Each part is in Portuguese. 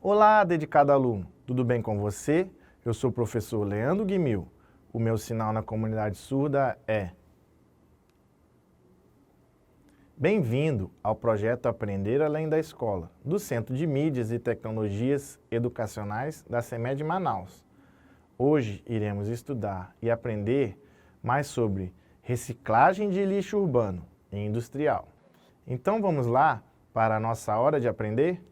Olá, dedicado aluno! Tudo bem com você? Eu sou o professor Leandro Guimil. O meu sinal na comunidade surda é... Bem-vindo ao projeto Aprender Além da Escola, do Centro de Mídias e Tecnologias Educacionais da CEMED Manaus. Hoje iremos estudar e aprender mais sobre reciclagem de lixo urbano e industrial. Então vamos lá para a nossa hora de aprender?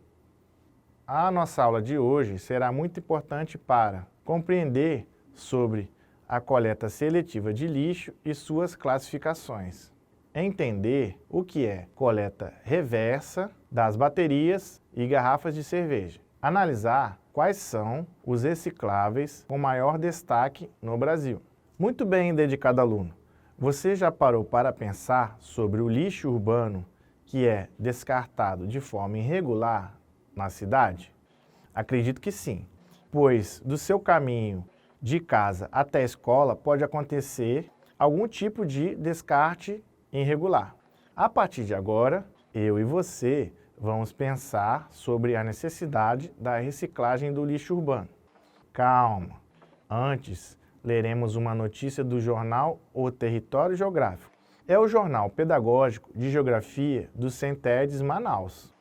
A nossa aula de hoje será muito importante para compreender sobre a coleta seletiva de lixo e suas classificações. Entender o que é coleta reversa das baterias e garrafas de cerveja. Analisar quais são os recicláveis com maior destaque no Brasil. Muito bem, dedicado aluno. Você já parou para pensar sobre o lixo urbano que é descartado de forma irregular na cidade? Acredito que sim, pois do seu caminho de casa até a escola pode acontecer algum tipo de descarte irregular. A partir de agora, eu e você vamos pensar sobre a necessidade da reciclagem do lixo urbano. Calma! Antes, leremos uma notícia do jornal O Território Geográfico. É o jornal pedagógico de geografia do Centedes Manaus.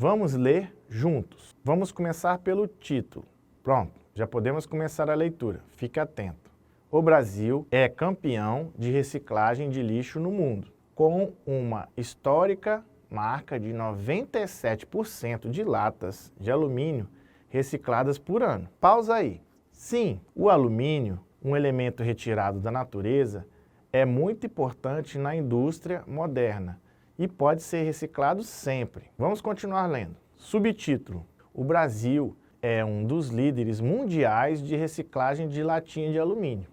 Vamos ler juntos. Vamos começar pelo título. Pronto, já podemos começar a leitura. Fique atento. O Brasil é campeão de reciclagem de lixo no mundo, com uma histórica marca de 97% de latas de alumínio recicladas por ano. Pausa aí. Sim, o alumínio, um elemento retirado da natureza, é muito importante na indústria moderna e pode ser reciclado sempre. Vamos continuar lendo. Subtítulo: o Brasil é um dos líderes mundiais de reciclagem de latinha de alumínio.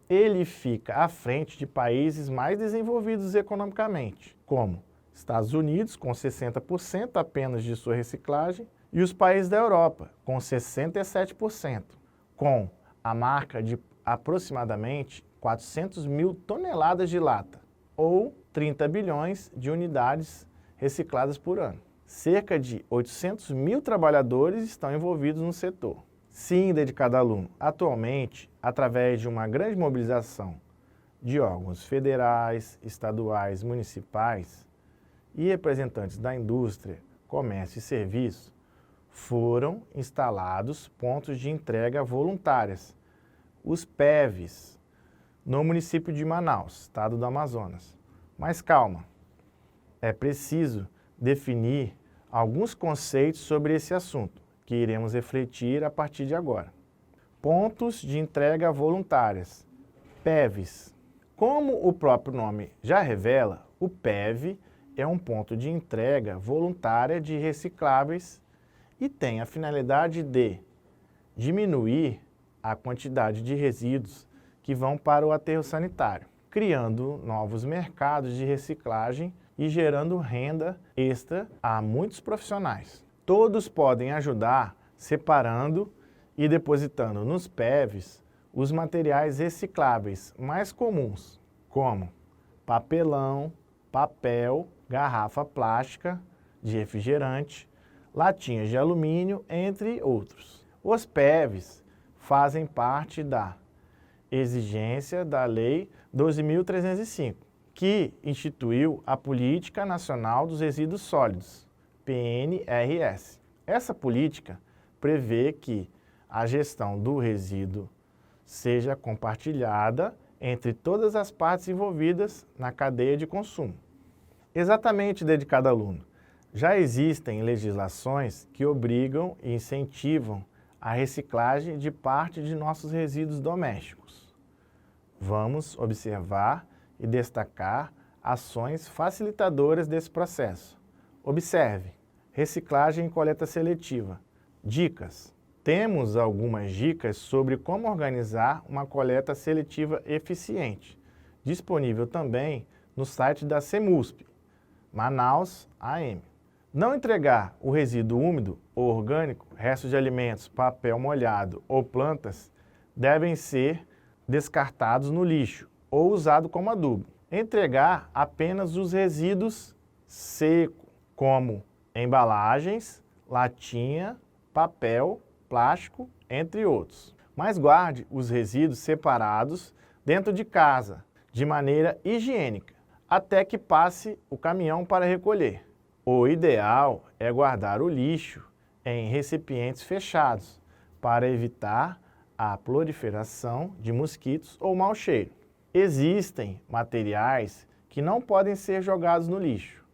Ele fica à frente de países mais desenvolvidos economicamente, como Estados Unidos, com 60% apenas de sua reciclagem, e os países da Europa, com 67%, com a marca de aproximadamente 400 mil toneladas de lata, ou 30 bilhões de unidades recicladas por ano. Cerca de 800 mil trabalhadores estão envolvidos no setor. Sim, dedicado aluno, atualmente, através de uma grande mobilização de órgãos federais, estaduais, municipais e representantes da indústria, comércio e serviço, foram instalados pontos de entrega voluntárias, os PEVs, no município de Manaus, estado do Amazonas. Mas calma, é preciso definir alguns conceitos sobre esse assunto, que iremos refletir a partir de agora. Pontos de entrega voluntárias, PEVs. Como o próprio nome já revela, o PEV é um ponto de entrega voluntária de recicláveis e tem a finalidade de diminuir a quantidade de resíduos que vão para o aterro sanitário, criando novos mercados de reciclagem e gerando renda extra a muitos profissionais. Todos podem ajudar separando e depositando nos PEVs os materiais recicláveis mais comuns, como papelão, papel, garrafa plástica de refrigerante, latinhas de alumínio, entre outros. Os PEVs fazem parte da exigência da Lei 12.305, que instituiu a Política Nacional dos Resíduos Sólidos, PNRS. Essa política prevê que a gestão do resíduo seja compartilhada entre todas as partes envolvidas na cadeia de consumo. Exatamente, dedicado aluno. Já existem legislações que obrigam e incentivam a reciclagem de parte de nossos resíduos domésticos. Vamos observar e destacar ações facilitadoras desse processo. Observe: reciclagem e coleta seletiva. Dicas. Temos algumas dicas sobre como organizar uma coleta seletiva eficiente, disponível também no site da CEMUSP, Manaus AM. Não entregar o resíduo úmido ou orgânico, restos de alimentos, papel molhado ou plantas, devem ser descartados no lixo ou usado como adubo. Entregar apenas os resíduos secos, como embalagens, latinha, papel, plástico, entre outros. Mas guarde os resíduos separados dentro de casa, de maneira higiênica, até que passe o caminhão para recolher. O ideal é guardar o lixo em recipientes fechados, para evitar a proliferação de mosquitos ou mau cheiro. Existem materiais que não podem ser jogados no lixo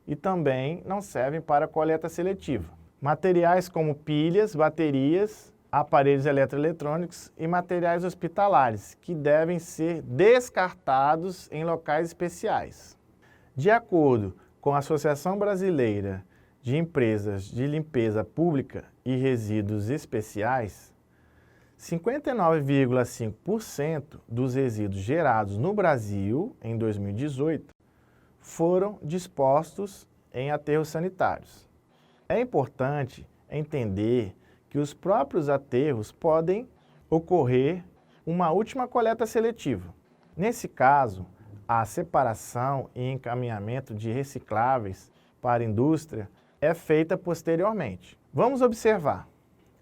e também não servem para coleta seletiva. Materiais como pilhas, baterias, aparelhos eletroeletrônicos e materiais hospitalares, que devem ser descartados em locais especiais. De acordo com a Associação Brasileira de Empresas de Limpeza Pública e Resíduos Especiais, 59,5% dos resíduos gerados no Brasil em 2018 foram dispostos em aterros sanitários. É importante entender que os próprios aterros podem ocorrer uma última coleta seletiva. Nesse caso, a separação e encaminhamento de recicláveis para a indústria é feita posteriormente. Vamos observar.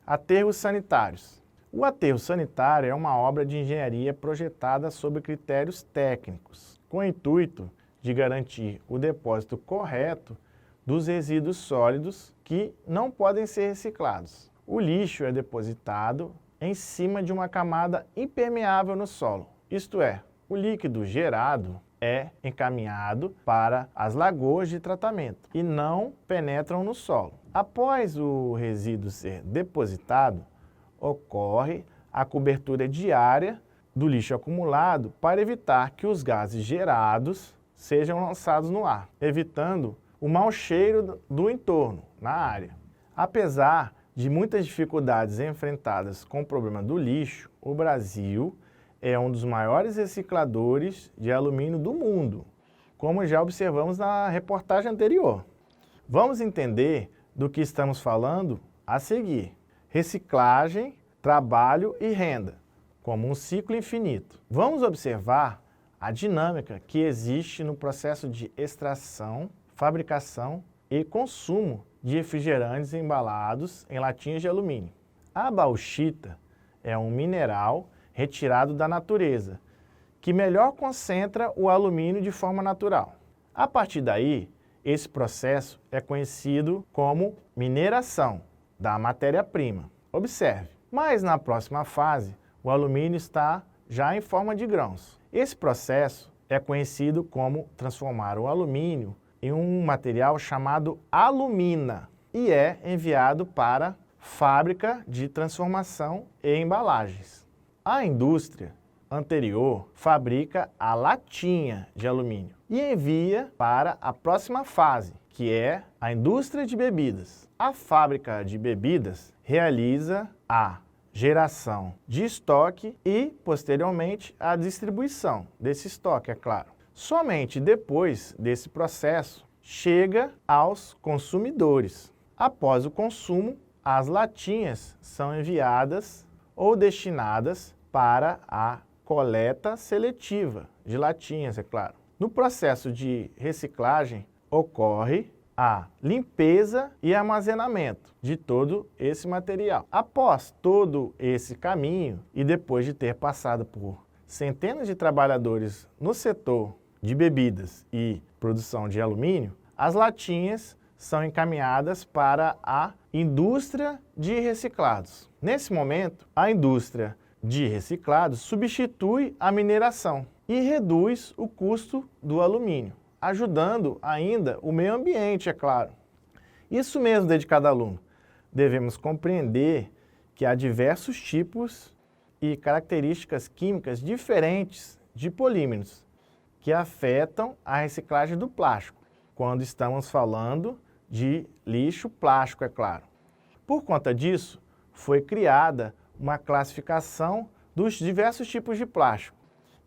Aterros sanitários. O aterro sanitário é uma obra de engenharia projetada sob critérios técnicos, com o intuito de garantir o depósito correto dos resíduos sólidos que não podem ser reciclados. O lixo é depositado em cima de uma camada impermeável no solo, isto é, o líquido gerado é encaminhado para as lagoas de tratamento e não penetram no solo. Após o resíduo ser depositado, ocorre a cobertura diária do lixo acumulado para evitar que os gases gerados sejam lançados no ar, evitando o mau cheiro do entorno na área. Apesar de muitas dificuldades enfrentadas com o problema do lixo, o Brasil é um dos maiores recicladores de alumínio do mundo, como já observamos na reportagem anterior. Vamos entender do que estamos falando a seguir. Reciclagem, trabalho e renda, como um ciclo infinito. Vamos observar a dinâmica que existe no processo de extração, fabricação e consumo de refrigerantes embalados em latinhas de alumínio. A bauxita é um mineral retirado da natureza, que melhor concentra o alumínio de forma natural. A partir daí, esse processo é conhecido como mineração da matéria-prima. Observe, mas na próxima fase, o alumínio está já em forma de grãos. Esse processo é conhecido como transformar o alumínio em um material chamado alumina e é enviado para fábrica de transformação e embalagens. A indústria anterior fabrica a latinha de alumínio e envia para a próxima fase, que é a indústria de bebidas. A fábrica de bebidas realiza a geração de estoque e, posteriormente, a distribuição desse estoque, é claro. Somente depois desse processo chega aos consumidores. Após o consumo, as latinhas são enviadas ou destinadas para a coleta seletiva de latinhas, é claro. No processo de reciclagem, ocorre a limpeza e armazenamento de todo esse material. Após todo esse caminho e depois de ter passado por centenas de trabalhadores no setor de bebidas e produção de alumínio, as latinhas são encaminhadas para a indústria de reciclados. Nesse momento, a indústria de reciclados substitui a mineração e reduz o custo do alumínio, ajudando ainda o meio ambiente, é claro. Isso mesmo, dedicado aluno. Devemos compreender que há diversos tipos e características químicas diferentes de polímeros que afetam a reciclagem do plástico, quando estamos falando de lixo plástico, é claro. Por conta disso, foi criada uma classificação dos diversos tipos de plástico.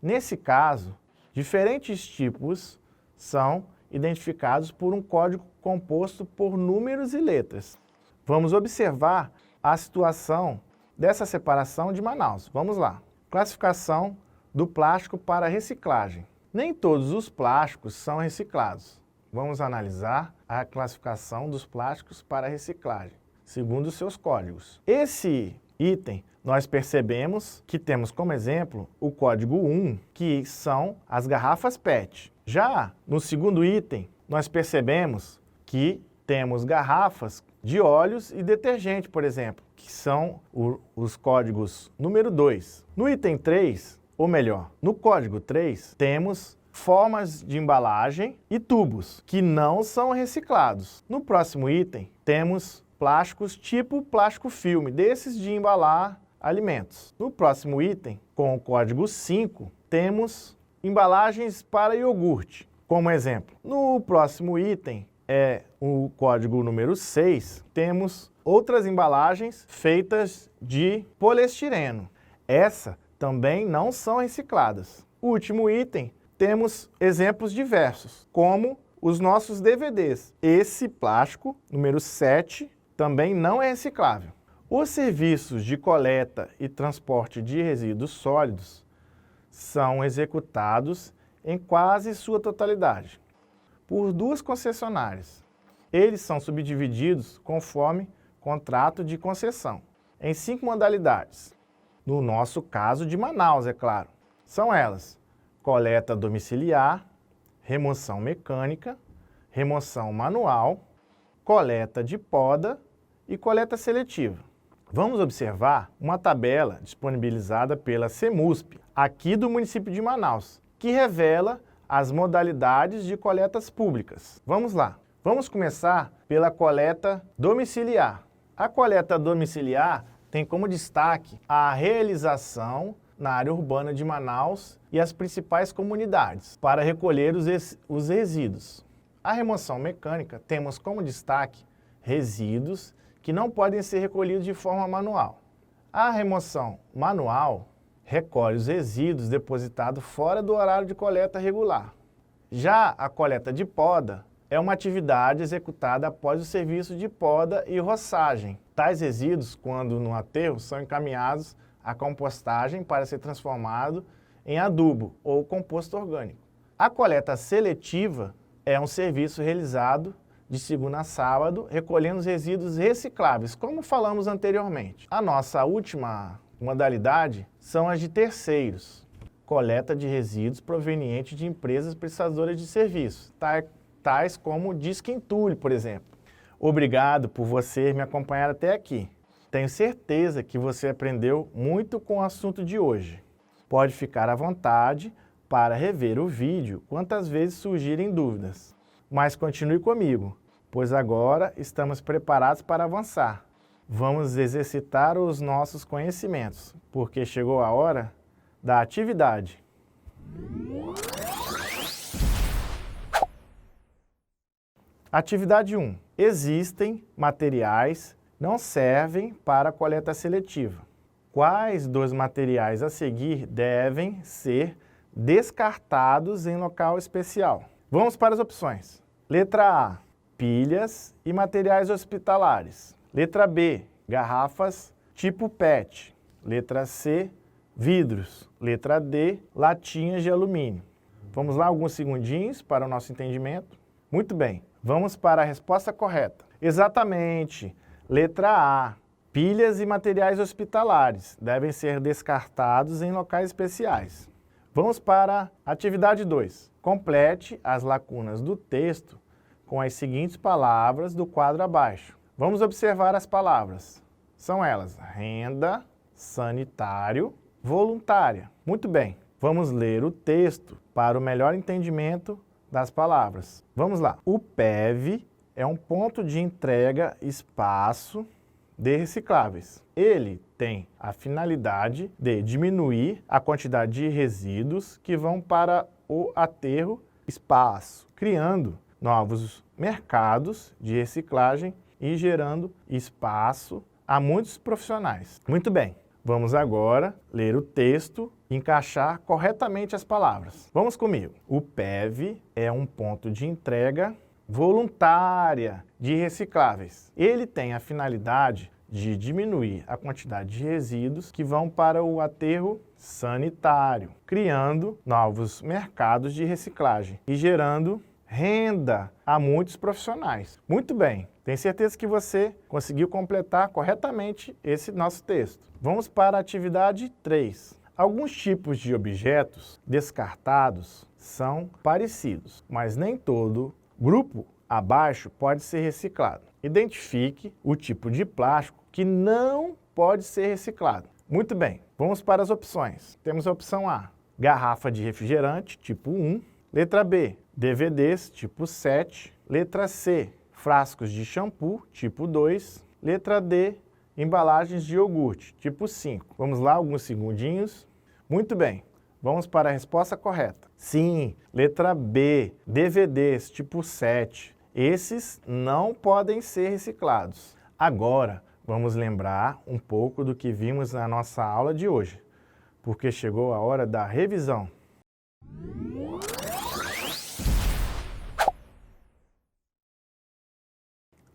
Nesse caso, diferentes tipos são identificados por um código composto por números e letras. Vamos observar a situação dessa separação de Manaus. Vamos lá. Classificação do plástico para reciclagem. Nem todos os plásticos são reciclados. Vamos analisar a classificação dos plásticos para reciclagem. segundo os seus códigos. Esse item, nós percebemos que temos como exemplo o código 1, que são as garrafas PET. Já no segundo item, nós percebemos que temos garrafas de óleos e detergente, por exemplo, que são os códigos número 2. No item 3, ou melhor, no código 3, temos formas de embalagem e tubos, que não são reciclados. No próximo item, temos plásticos tipo plástico filme, desses de embalar alimentos. No próximo item, com o código 5, temos embalagens para iogurte, como exemplo. No próximo item, o código número 6, temos outras embalagens feitas de poliestireno. Essas também não são recicladas. O último item, temos exemplos diversos, como os nossos DVDs. Esse plástico, número 7, também não é reciclável. Os serviços de coleta e transporte de resíduos sólidos são executados em quase sua totalidade por 2 concessionárias. Eles são subdivididos conforme contrato de concessão, em 5 modalidades. No nosso caso de Manaus, é claro. São elas: coleta domiciliar, remoção mecânica, remoção manual, coleta de poda e coleta seletiva. Vamos observar uma tabela disponibilizada pela CEMUSP, aqui do município de Manaus, que revela as modalidades de coletas públicas. Vamos lá. Vamos começar pela coleta domiciliar. A coleta domiciliar tem como destaque a realização na área urbana de Manaus e as principais comunidades para recolher os resíduos. A remoção mecânica temos como destaque resíduos que não podem ser recolhidos de forma manual. A remoção manual recolhe os resíduos depositados fora do horário de coleta regular. Já a coleta de poda é uma atividade executada após o serviço de poda e roçagem. Tais resíduos, quando no aterro, são encaminhados à compostagem para ser transformado em adubo ou composto orgânico. A coleta seletiva é um serviço realizado de segunda a sábado, recolhendo os resíduos recicláveis, como falamos anteriormente. A nossa última modalidade são as de terceiros, coleta de resíduos provenientes de empresas prestadoras de serviços, tais como Disquentulho, por exemplo. Obrigado por você me acompanhar até aqui. Tenho certeza que você aprendeu muito com o assunto de hoje. Pode ficar à vontade para rever o vídeo quantas vezes surgirem dúvidas. Mas continue comigo, pois agora estamos preparados para avançar. Vamos exercitar os nossos conhecimentos, porque chegou a hora da atividade. Atividade 1. Existem materiais que não servem para coleta seletiva. Quais dos materiais a seguir devem ser descartados em local especial? Vamos para as opções. Letra A, pilhas e materiais hospitalares. Letra B, garrafas tipo PET. Letra C, vidros. Letra D, latinhas de alumínio. Vamos lá, alguns segundinhos para o nosso entendimento. Muito bem, vamos para a resposta correta. Exatamente, letra A, pilhas e materiais hospitalares devem ser descartados em locais especiais. Vamos para a atividade 2. Complete as lacunas do texto com as seguintes palavras do quadro abaixo. Vamos observar as palavras. São elas: renda, sanitário, voluntária. Muito bem, vamos ler o texto para o melhor entendimento das palavras. Vamos lá. O PEV é um ponto de entrega espaço de recicláveis. Ele tem a finalidade de diminuir a quantidade de resíduos que vão para o aterro espaço, criando novos mercados de reciclagem e gerando espaço a muitos profissionais. Muito bem, vamos agora ler o texto e encaixar corretamente as palavras. Vamos comigo. O PEV é um ponto de entrega voluntária de recicláveis. Ele tem a finalidade de diminuir a quantidade de resíduos que vão para o aterro sanitário, criando novos mercados de reciclagem e gerando renda a muitos profissionais. Muito bem, tenho certeza que você conseguiu completar corretamente esse nosso texto. Vamos para a atividade 3. Alguns tipos de objetos descartados são parecidos, mas nem todo grupo abaixo pode ser reciclado. Identifique o tipo de plástico que não pode ser reciclado. Muito bem, vamos para as opções. Temos a opção A, garrafa de refrigerante tipo 1. Letra B, DVDs tipo 7. Letra C, frascos de shampoo tipo 2. Letra D, embalagens de iogurte tipo 5. Vamos lá, alguns segundinhos. Muito bem, vamos para a resposta correta. Sim, letra B, DVDs tipo 7. Esses não podem ser reciclados. Agora, vamos lembrar um pouco do que vimos na nossa aula de hoje, porque chegou a hora da revisão.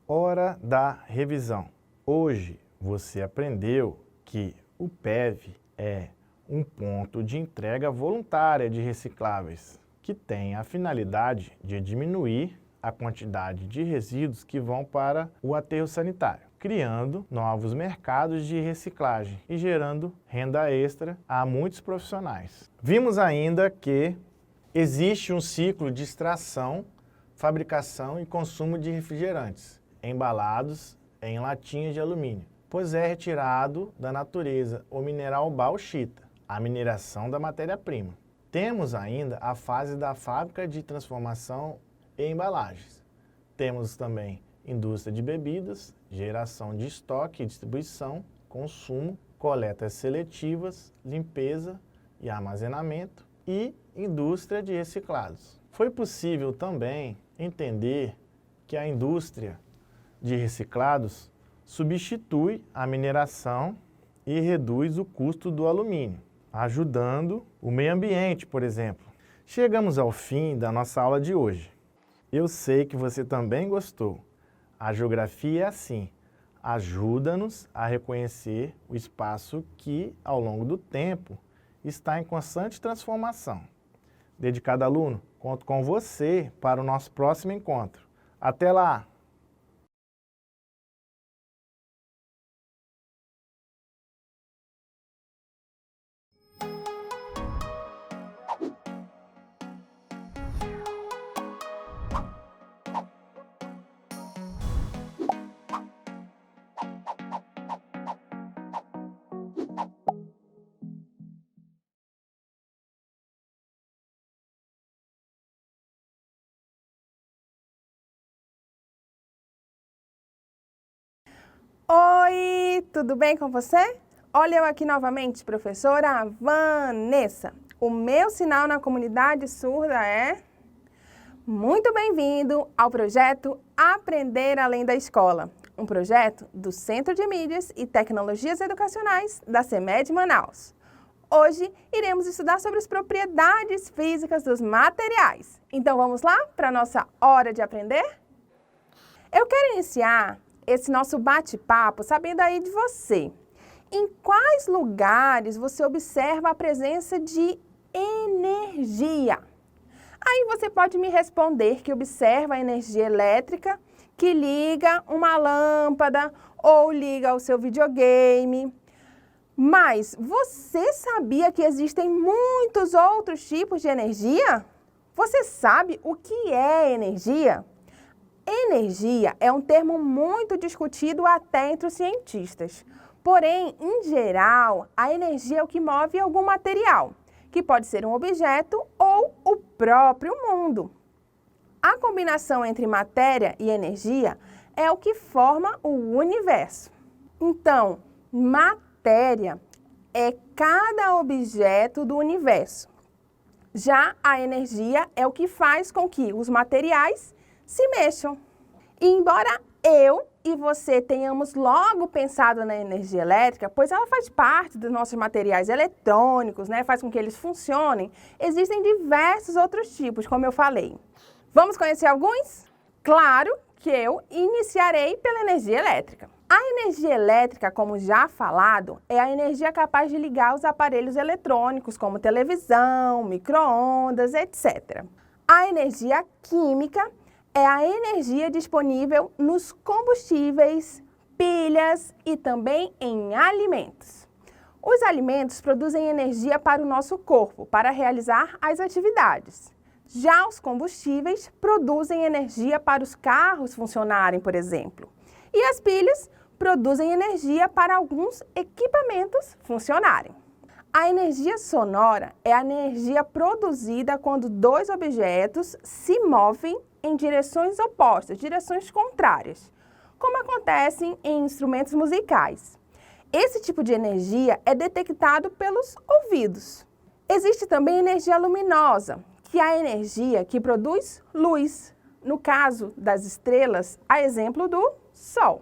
Hora da revisão. Hoje você aprendeu que o PEV é um ponto de entrega voluntária de recicláveis, que tem a finalidade de diminuir a quantidade de resíduos que vão para o aterro sanitário, criando novos mercados de reciclagem e gerando renda extra a muitos profissionais. Vimos ainda que existe um ciclo de extração, fabricação e consumo de refrigerantes embalados em latinhas de alumínio, pois é retirado da natureza o mineral bauxita, a mineração da matéria-prima. Temos ainda a fase da fábrica de transformação e embalagens. Temos também indústria de bebidas, geração de estoque e distribuição, consumo, coletas seletivas, limpeza e armazenamento e indústria de reciclados. Foi possível também entender que a indústria de reciclados substitui a mineração e reduz o custo do alumínio, ajudando o meio ambiente, por exemplo. Chegamos ao fim da nossa aula de hoje. Eu sei que você também gostou. A geografia é assim, ajuda-nos a reconhecer o espaço que, ao longo do tempo, está em constante transformação. Dedicado aluno, conto com você para o nosso próximo encontro. Até lá! Oi, tudo bem com você? Olha eu aqui novamente, professora Vanessa. O meu sinal na comunidade surda é... Muito bem-vindo ao projeto Aprender Além da Escola, um projeto do Centro de Mídias e Tecnologias Educacionais da CEMED Manaus. Hoje iremos estudar sobre as propriedades físicas dos materiais. Então vamos lá para a nossa hora de aprender? Eu quero iniciar esse nosso bate-papo sabendo aí de você. Em quais lugares você observa a presença de energia? Aí você pode me responder que observa a energia elétrica que liga uma lâmpada ou liga o seu videogame. Mas você sabia que existem muitos outros tipos de energia? Você sabe o que é energia? Energia é um termo muito discutido até entre os cientistas. Porém, em geral, a energia é o que move algum material, que pode ser um objeto ou o próprio mundo. A combinação entre matéria e energia é o que forma o universo. Então, matéria é cada objeto do universo. Já a energia é o que faz com que os materiais se mexam. E embora eu e você tenhamos logo pensado na energia elétrica, pois ela faz parte dos nossos materiais eletrônicos, né? Faz com que eles funcionem, existem diversos outros tipos, como eu falei. Vamos conhecer alguns? Claro que eu iniciarei pela energia elétrica. A energia elétrica, como já falado, é a energia capaz de ligar os aparelhos eletrônicos, como televisão, micro-ondas, etc. A energia química é a energia disponível nos combustíveis, pilhas e também em alimentos. Os alimentos produzem energia para o nosso corpo, para realizar as atividades. Já os combustíveis produzem energia para os carros funcionarem, por exemplo. E as pilhas produzem energia para alguns equipamentos funcionarem. A energia sonora é a energia produzida quando dois objetos se movem em direções opostas, direções contrárias, como acontece em instrumentos musicais. Esse tipo de energia é detectado pelos ouvidos. Existe também energia luminosa, que é a energia que produz luz. No caso das estrelas, a exemplo do Sol.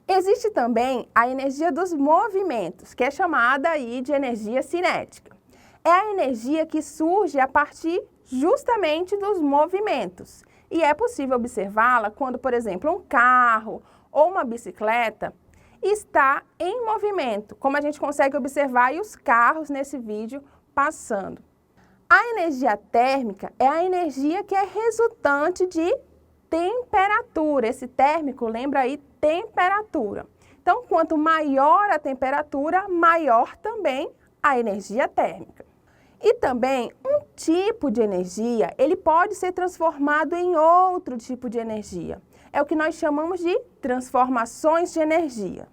Existe também a energia dos movimentos, que é chamada aí de energia cinética. É a energia que surge a partir justamente dos movimentos. E é possível observá-la quando, por exemplo, um carro ou uma bicicleta está em movimento, como a gente consegue observar aí os carros nesse vídeo passando. A energia térmica é a energia que é resultante de temperatura. Esse térmico lembra aí temperatura. Então, quanto maior a temperatura, maior também a energia térmica. E também um tipo de energia, ele pode ser transformado em outro tipo de energia. É o que nós chamamos de transformações de energia.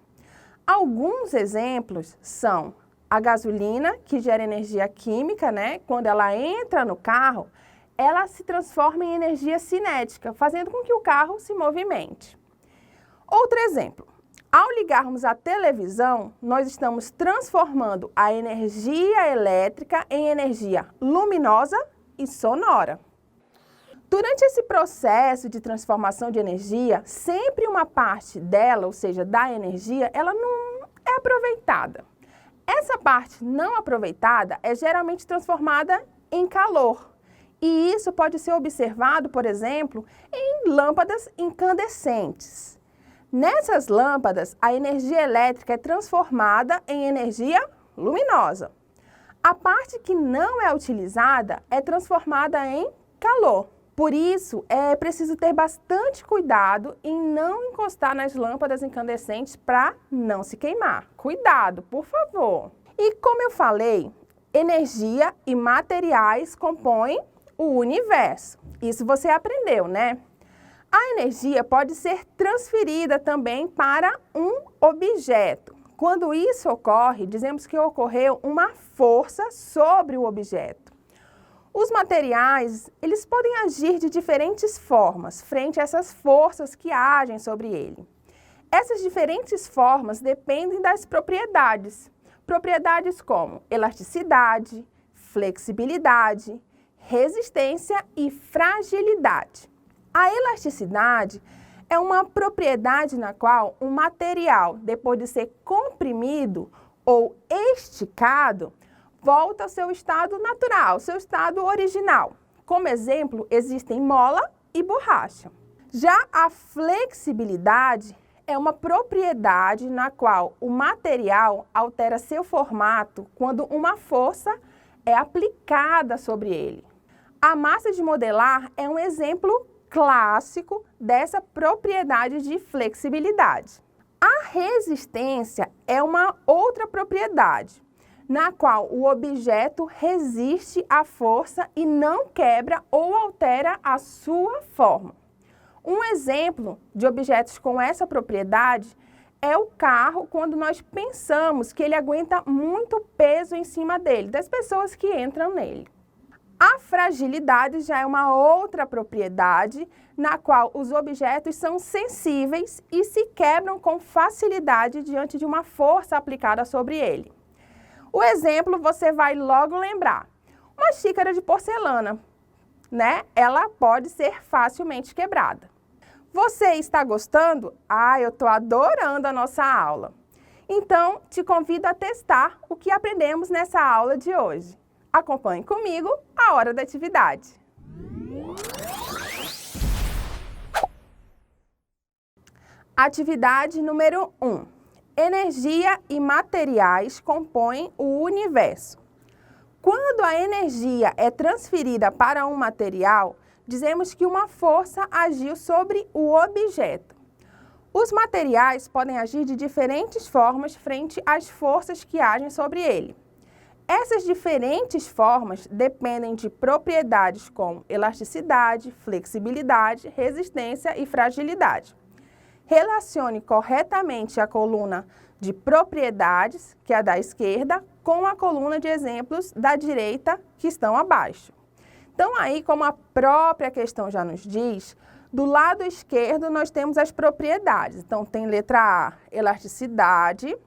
Alguns exemplos são a gasolina, que gera energia química, né? Quando ela entra no carro, ela se transforma em energia cinética, fazendo com que o carro se movimente. Outro exemplo, ao ligarmos a televisão, nós estamos transformando a energia elétrica em energia luminosa e sonora. Durante esse processo de transformação de energia, sempre uma parte dela, ou seja, da energia, ela não é aproveitada. Essa parte não aproveitada é geralmente transformada em calor. E isso pode ser observado, por exemplo, em lâmpadas incandescentes. Nessas lâmpadas, a energia elétrica é transformada em energia luminosa. A parte que não é utilizada é transformada em calor. Por isso, é preciso ter bastante cuidado em não encostar nas lâmpadas incandescentes para não se queimar. Cuidado, por favor! E como eu falei, energia e materiais compõem o universo. Isso você aprendeu, né? A energia pode ser transferida também para um objeto. Quando isso ocorre, dizemos que ocorreu uma força sobre o objeto. Os materiais, eles podem agir de diferentes formas frente a essas forças que agem sobre ele. Essas diferentes formas dependem das propriedades. Propriedades como elasticidade, flexibilidade, resistência e fragilidade. A elasticidade é uma propriedade na qual um material, depois de ser comprimido ou esticado, volta ao seu estado natural, seu estado original. Como exemplo, existem mola e borracha. Já a flexibilidade é uma propriedade na qual o material altera seu formato quando uma força é aplicada sobre ele. A massa de modelar é um exemplo clássico dessa propriedade de flexibilidade. A resistência é uma outra propriedade, na qual o objeto resiste à força e não quebra ou altera a sua forma. Um exemplo de objetos com essa propriedade é o carro, quando nós pensamos que ele aguenta muito peso em cima dele, das pessoas que entram nele. A fragilidade já é uma outra propriedade na qual os objetos são sensíveis e se quebram com facilidade diante de uma força aplicada sobre ele. O exemplo você vai logo lembrar. Uma xícara de porcelana, né? Ela pode ser facilmente quebrada. Você está gostando? Eu estou adorando a nossa aula. Então, te convido a testar o que aprendemos nessa aula de hoje. Acompanhe comigo a hora da atividade. Atividade número 1. Energia e materiais compõem o universo. Quando a energia é transferida para um material, dizemos que uma força agiu sobre o objeto. Os materiais podem agir de diferentes formas frente às forças que agem sobre ele. Essas diferentes formas dependem de propriedades como elasticidade, flexibilidade, resistência e fragilidade. Relacione corretamente a coluna de propriedades, que é a da esquerda, com a coluna de exemplos da direita, que estão abaixo. Então, aí, como a própria questão já nos diz, do lado esquerdo nós temos as propriedades. Então, tem letra A, elasticidade,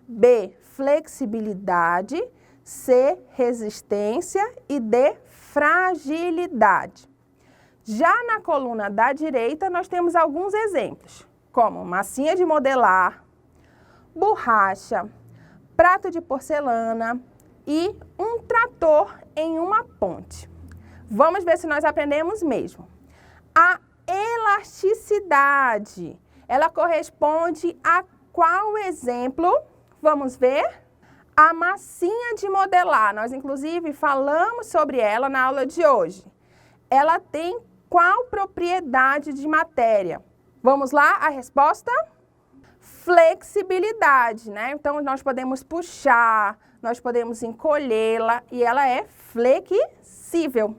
B, flexibilidade, C, resistência e D, fragilidade. Já na coluna da direita, nós temos alguns exemplos, como massinha de modelar, borracha, prato de porcelana e um trator em uma ponte. Vamos ver se nós aprendemos mesmo. A elasticidade, ela corresponde a qual exemplo? Vamos ver? A massinha de modelar. Nós, inclusive, falamos sobre ela na aula de hoje. Ela tem qual propriedade de matéria? Vamos lá, a resposta? Flexibilidade, né? Então, nós podemos puxar, nós podemos encolhê-la e ela é flexível.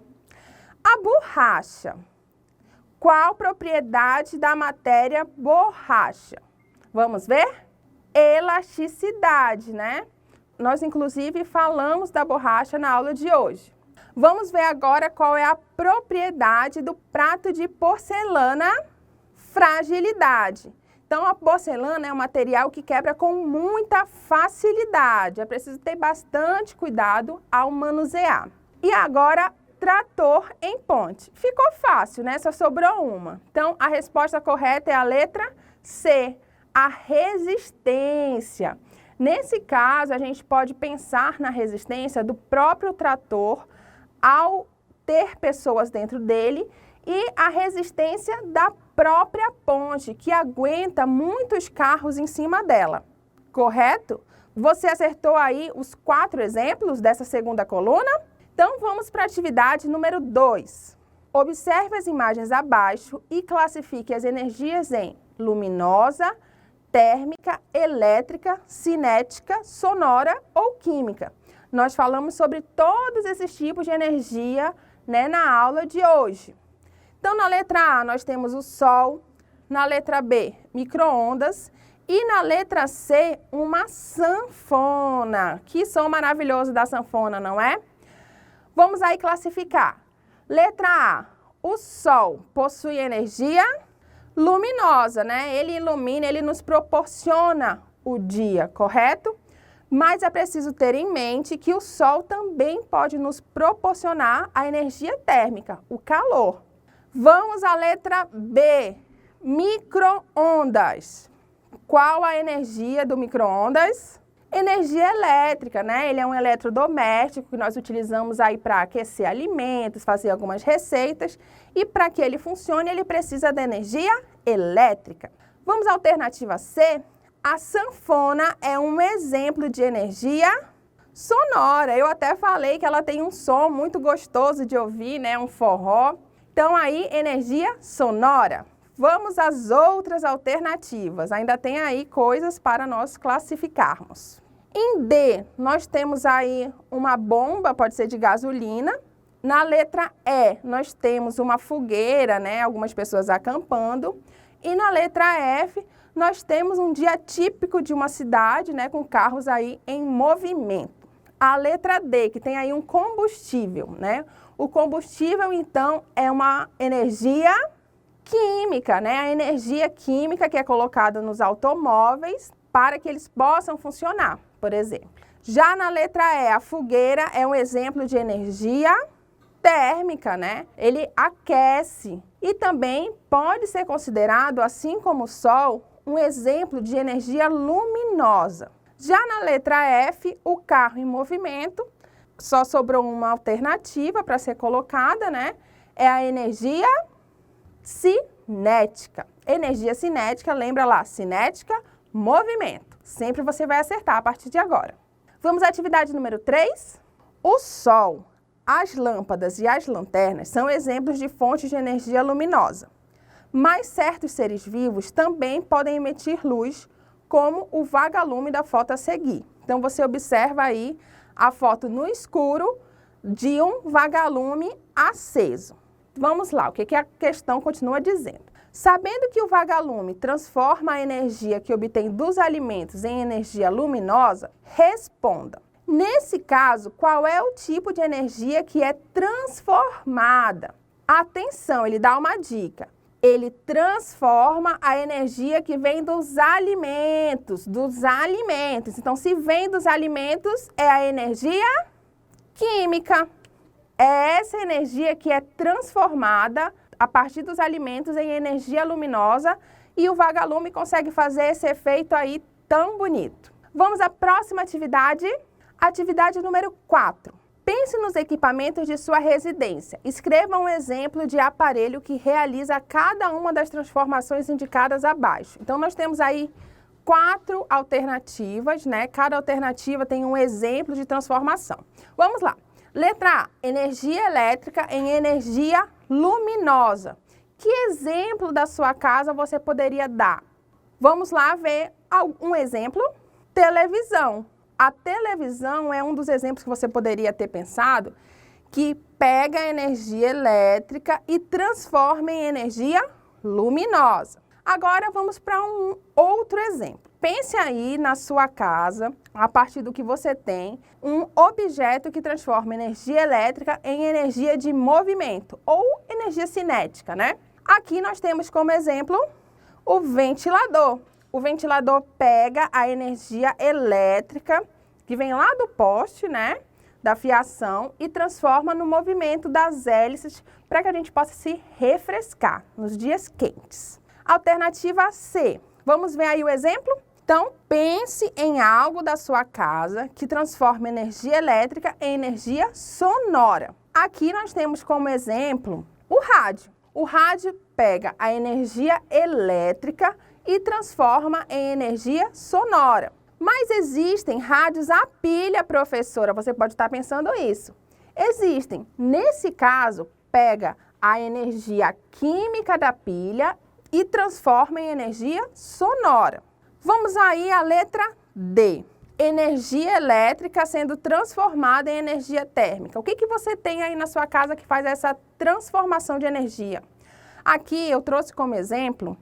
A borracha. Qual propriedade da matéria borracha? Vamos ver? Elasticidade, né? Nós, inclusive, falamos da borracha na aula de hoje. Vamos ver agora qual é a propriedade do prato de porcelana. Fragilidade. Então, a porcelana é um material que quebra com muita facilidade. É preciso ter bastante cuidado ao manusear. E agora, trator em ponte. Ficou fácil, né? Só sobrou uma. Então, a resposta correta é a letra C, a resistência. Nesse caso, a gente pode pensar na resistência do próprio trator ao ter pessoas dentro dele e a resistência da própria ponte, que aguenta muitos carros em cima dela. Correto? Você acertou aí os 4 exemplos dessa segunda coluna? Então, vamos para a atividade número 2. Observe as imagens abaixo e classifique as energias em luminosa, térmica, elétrica, cinética, sonora ou química. Nós falamos sobre todos esses tipos de energia, né, na aula de hoje. Então, na letra A, nós temos o Sol, na letra B, micro-ondas e na letra C, uma sanfona. Que som maravilhoso da sanfona, não é? Vamos aí classificar. Letra A, o Sol possui energia luminosa, né? Ele ilumina, ele nos proporciona o dia, correto? Mas é preciso ter em mente que o Sol também pode nos proporcionar a energia térmica, o calor. Vamos à letra B, micro-ondas. Qual a energia do micro-ondas? Energia elétrica, né? Ele é um eletrodoméstico que nós utilizamos aí para aquecer alimentos, fazer algumas receitas. E para que ele funcione, ele precisa da energia elétrica. Vamos à alternativa C. A sanfona é um exemplo de energia sonora. Eu até falei que ela tem um som muito gostoso de ouvir, né? Um forró. Então, aí, energia sonora. Vamos às outras alternativas. Ainda tem aí coisas para nós classificarmos. Em D, nós temos aí uma bomba, pode ser de gasolina. Na letra E, nós temos uma fogueira, né? Algumas pessoas acampando. E na letra F, nós temos um dia típico de uma cidade, né? Com carros aí em movimento. A letra D, que tem aí um combustível, né? O combustível, então, é uma energia química, né? A energia química que é colocada nos automóveis para que eles possam funcionar, por exemplo. Já na letra E, a fogueira é um exemplo de energia térmica, né? Ele aquece e também pode ser considerado, assim como o Sol, um exemplo de energia luminosa. Já na letra F, o carro em movimento, só sobrou uma alternativa para ser colocada, né? É a energia cinética. Energia cinética, lembra lá, cinética, movimento. Sempre você vai acertar a partir de agora. Vamos à atividade número 3. O Sol, as lâmpadas e as lanternas são exemplos de fontes de energia luminosa. Mas certos seres vivos também podem emitir luz, como o vagalume da foto a seguir. Então, você observa aí a foto no escuro de um vagalume aceso. Vamos lá, o que a questão continua dizendo? Sabendo que o vagalume transforma a energia que obtém dos alimentos em energia luminosa, responda. Nesse caso, qual é o tipo de energia que é transformada? Atenção, ele dá uma dica. Ele transforma a energia que vem dos alimentos, Então, se vem dos alimentos, é a energia química. É essa energia que é transformada a partir dos alimentos em energia luminosa e o vagalume consegue fazer esse efeito aí tão bonito. Vamos à próxima atividade. Atividade número 4. Pense nos equipamentos de sua residência. Escreva um exemplo de aparelho que realiza cada uma das transformações indicadas abaixo. Então, nós temos aí 4 alternativas, né? Cada alternativa tem um exemplo de transformação. Vamos lá. Letra A, energia elétrica em energia luminosa. Que exemplo da sua casa você poderia dar? Vamos lá ver um exemplo. Televisão. A televisão é um dos exemplos que você poderia ter pensado, que pega a energia elétrica e transforma em energia luminosa. Agora vamos para um outro exemplo. Pense aí na sua casa, a partir do que você tem, um objeto que transforma energia elétrica em energia de movimento ou energia cinética, né? Aqui nós temos como exemplo o ventilador. O ventilador pega a energia elétrica que vem lá do poste, né, da fiação e transforma no movimento das hélices para que a gente possa se refrescar nos dias quentes. Alternativa C. Vamos ver aí o exemplo? Então, pense em algo da sua casa que transforma energia elétrica em energia sonora. Aqui nós temos como exemplo o rádio. O rádio pega a energia elétrica e transforma em energia sonora. Mas existem rádios a pilha, professora. Você pode estar pensando isso. Existem. Nesse caso, pega a energia química da pilha e transforma em energia sonora. Vamos aí à letra D. Energia elétrica sendo transformada em energia térmica. O que você tem aí na sua casa que faz essa transformação de energia? Aqui eu trouxe como exemplo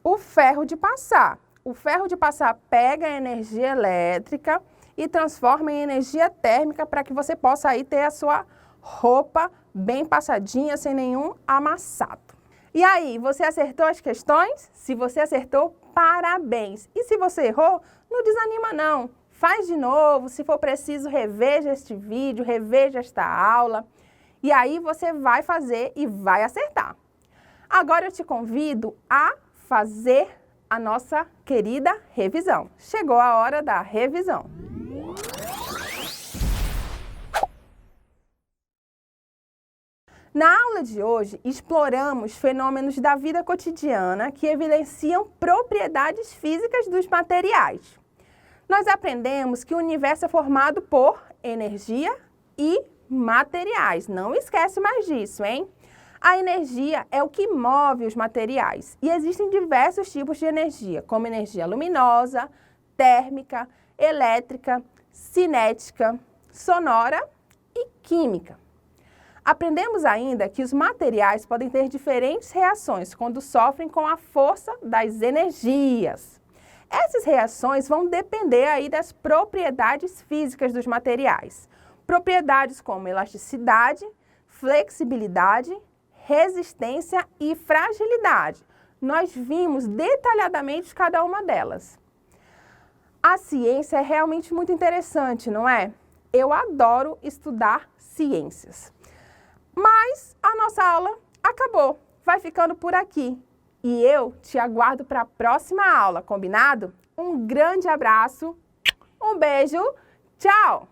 o ferro de passar. O ferro de passar pega a energia elétrica e transforma em energia térmica para que você possa aí ter a sua roupa bem passadinha, sem nenhum amassado. E aí, você acertou as questões? Se você acertou, parabéns! E se você errou, não desanima não. Faz de novo, se for preciso, reveja este vídeo, reveja esta aula. E aí você vai fazer e vai acertar. Agora eu te convido a fazer a nossa querida revisão. Chegou a hora da revisão. Na aula de hoje, exploramos fenômenos da vida cotidiana que evidenciam propriedades físicas dos materiais. Nós aprendemos que o universo é formado por energia e materiais. Não esquece mais disso, hein? A energia é o que move os materiais e existem diversos tipos de energia, como energia luminosa, térmica, elétrica, cinética, sonora e química. Aprendemos ainda que os materiais podem ter diferentes reações quando sofrem com a força das energias. Essas reações vão depender aí das propriedades físicas dos materiais. Propriedades como elasticidade, flexibilidade, resistência e fragilidade. Nós vimos detalhadamente cada uma delas. A ciência é realmente muito interessante, não é? Eu adoro estudar ciências. Mas a nossa aula acabou, vai ficando por aqui. E eu te aguardo para a próxima aula, combinado? Um grande abraço, um beijo, tchau!